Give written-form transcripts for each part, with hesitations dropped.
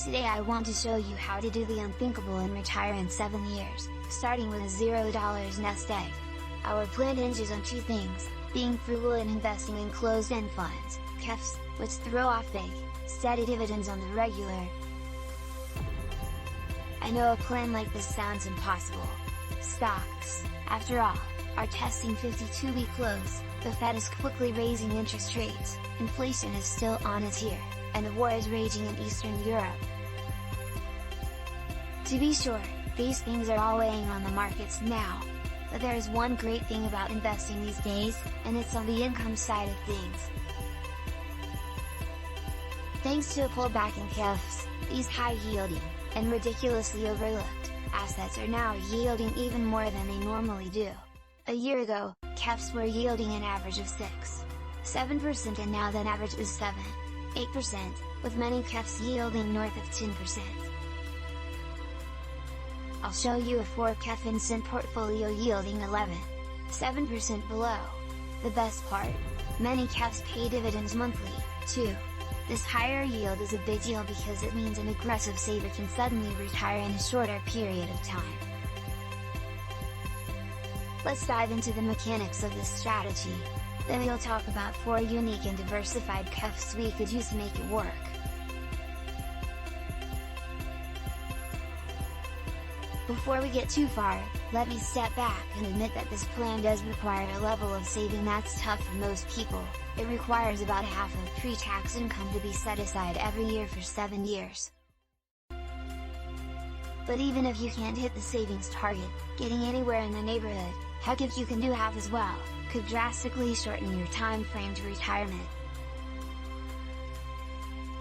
Today I want to show you how to do the unthinkable and retire in 7 years, starting with a $0 nest egg. Our plan hinges on two things, being frugal and investing in closed-end funds, CEFs, which throw off big, steady dividends on the regular. I know a plan like this sounds impossible. Stocks, after all, are testing 52-week lows, the Fed is quickly raising interest rates, inflation is still on its ear, and the war is raging in Eastern Europe. To be sure, these things are all weighing on the markets now. But there is one great thing about investing these days, and it's on the income side of things. Thanks to a pullback in CEFs, these high-yielding, and ridiculously overlooked, assets are now yielding even more than they normally do. A year ago, CEFs were yielding an average of 6-7% and now that average is 7-8%, with many CEFs yielding north of 10%. I'll show you a 4 CEF instant portfolio yielding 11.7% below. The best part? Many CEFs pay dividends monthly, too. This higher yield is a big deal because it means an aggressive saver can suddenly retire in a shorter period of time. Let's dive into the mechanics of this strategy. Then we'll talk about 4 unique and diversified CEFs we could use to make it work. Before we get too far, let me step back and admit that this plan does require a level of saving that's tough for most people. It requires about half of pre-tax income to be set aside every year for 7 years. But even if you can't hit the savings target, getting anywhere in the neighborhood, heck if you can do half as well, could drastically shorten your time frame to retirement.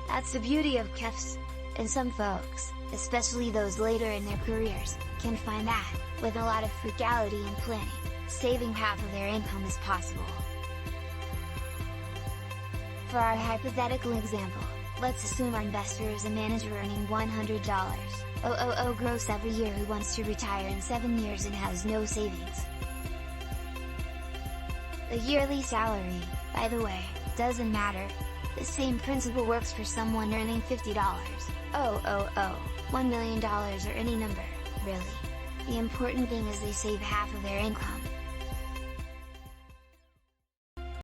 That's the beauty of CEFs. And some folks, especially those later in their careers, can find that, with a lot of frugality and planning, saving half of their income is possible. For our hypothetical example, let's assume our investor is a manager earning $100,000 gross every year who wants to retire in 7 years and has no savings. The yearly salary, by the way, doesn't matter. The same principle works for someone earning $50,000, $1 million or any number, really. The important thing is they save half of their income,